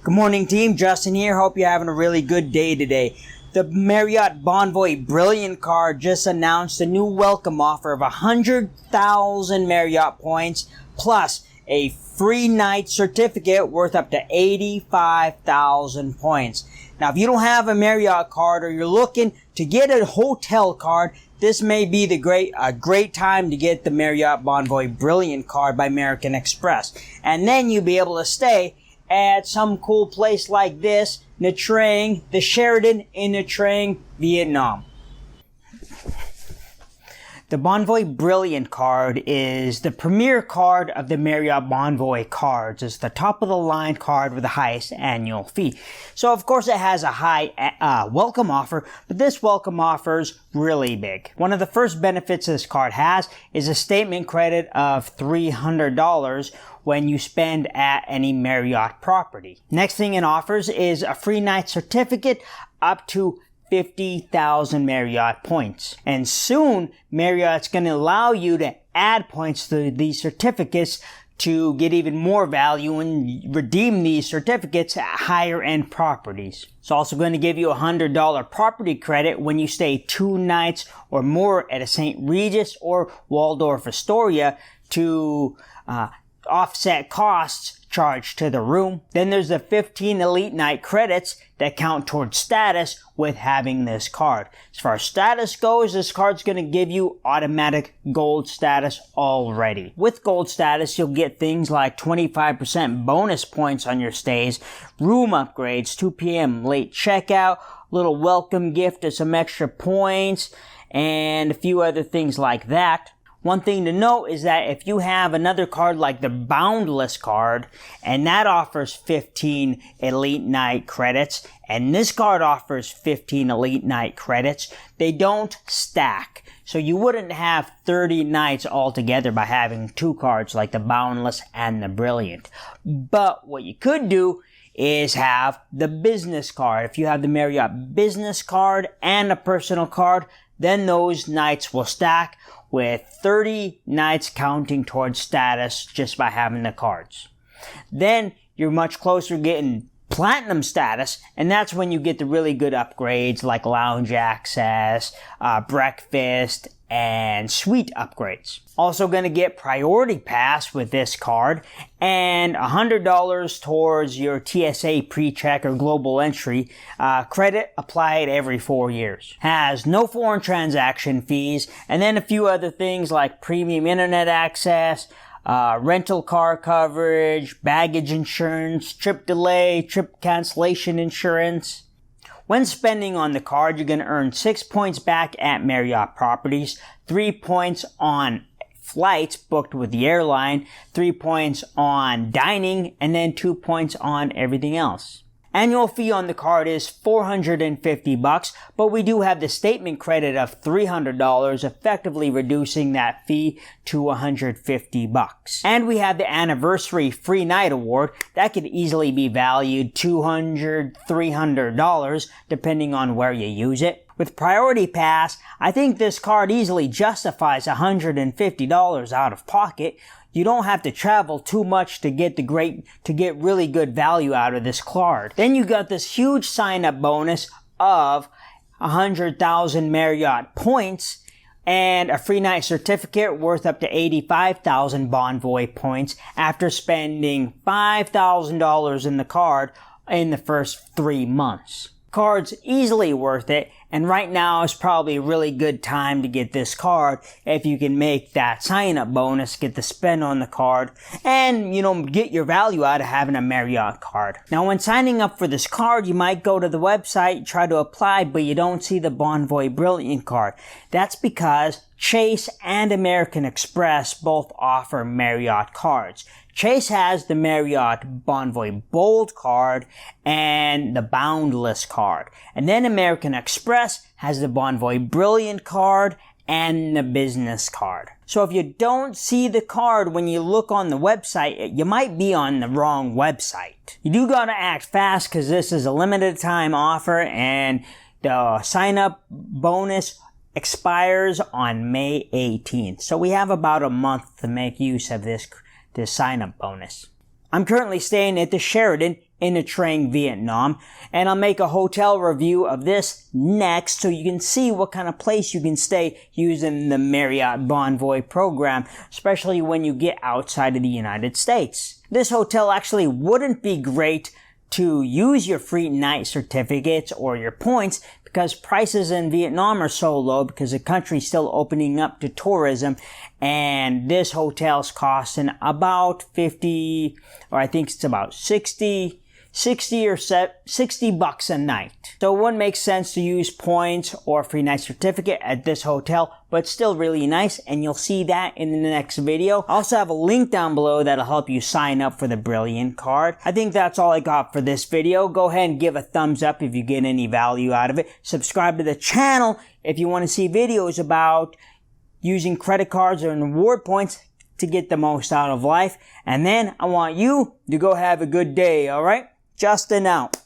Good morning, team. Justin here. Hope you're having a really good day today. The Marriott Bonvoy Brilliant card just announced a new welcome offer of 100,000 Marriott points plus a free night certificate worth up to 85,000 points. Now, if you don't have a Marriott card or you're looking to get a hotel card, this may be a great time to get the Marriott Bonvoy Brilliant card by American Express. And then you'll be able to stay at some cool place like this, Nha Trang, the Sheraton in Nha Trang, Vietnam. The Bonvoy Brilliant card is the premier card of the Marriott Bonvoy cards. It's the top of the line card with the highest annual fee. So of course it has a high welcome offer, but this welcome offer is really big. One of the first benefits this card has is a statement credit of $300 when you spend at any Marriott property. Next thing it offers is a free night certificate up to 50,000 Marriott points. And soon, Marriott's going to allow you to add points to these certificates to get even more value and redeem these certificates at higher end properties. It's also going to give you a $100 property credit when you stay 2 nights or more at a St. Regis or Waldorf Astoria to offset costs charged to the room. Then there's the 15 elite night credits that count towards status with having this card. As far as status goes, this card's going to give you automatic gold status already. With gold status, you'll get things like 25% bonus points on your stays, room upgrades, 2 p.m. late checkout, little welcome gift of some extra points, and a few other things like that. One thing to note is that if you have another card like the Boundless card, and that offers 15 Elite Night credits, and this card offers 15 Elite Night credits, they don't stack. So you wouldn't have 30 nights altogether by having 2 cards like the Boundless and the Brilliant. But what you could do is have the business card. If you have the Marriott business card and a personal card, then those nights will stack with 30 nights counting towards status just by having the cards. Then you're much closer to getting platinum status, and that's when you get the really good upgrades like lounge access, breakfast, and suite upgrades. Also going to get priority pass with this card and $100 towards your TSA pre-check or global entry credit applied every 4 years. Has no foreign transaction fees, and then a few other things like premium internet access, rental car coverage, baggage insurance, trip delay, trip cancellation insurance. When spending on the card, you're going to earn 6 points back at Marriott properties, 3 points on flights booked with the airline, 3 points on dining, and then 2 points on everything else. Annual fee on the card is $450, but we do have the statement credit of $300, effectively reducing that fee to $150. And we have the anniversary free night award that could easily be valued $200, $300, depending on where you use it. With Priority Pass, I think this card easily justifies $150 out of pocket. You don't have to travel too much to get really good value out of this card. Then you got this huge sign-up bonus of 100,000 Marriott points and a free night certificate worth up to 85,000 Bonvoy points after spending $5,000 in the card in the first 3 months. Card's easily worth it, and right now is probably a really good time to get this card if you can make that sign-up bonus, get the spend on the card, and, get your value out of having a Marriott card. Now, when signing up for this card, you might go to the website, try to apply, but you don't see the Bonvoy Brilliant card. That's because Chase and American Express both offer Marriott cards. Chase has the Marriott Bonvoy Bold card and the Boundless card. And then American Express has the Bonvoy Brilliant card and the business card. So if you don't see the card when you look on the website, you might be on the wrong website. You do gotta act fast because this is a limited time offer and the sign up bonus expires on May 18th. So we have about a month to make use of this sign-up bonus. I'm currently staying at the Sheraton in Nha Trang, Vietnam. And I'll make a hotel review of this next so you can see what kind of place you can stay using the Marriott Bonvoy program, especially when you get outside of the United States. This hotel actually wouldn't be great to use your free night certificates or your points because prices in Vietnam are so low because the country's still opening up to tourism, and this hotel's costing about 50, or I think it's about 60 bucks a night. So it wouldn't make sense to use points or free night certificate at this hotel, but still really nice, and you'll see that in the next video. I also have a link down below that'll help you sign up for the Brilliant card. I think that's all I got for this video. Go ahead and give a thumbs up if you get any value out of it. Subscribe to the channel if you want to see videos about using credit cards or reward points to get the most out of life. And then I want you to go have a good day, alright? Justin out.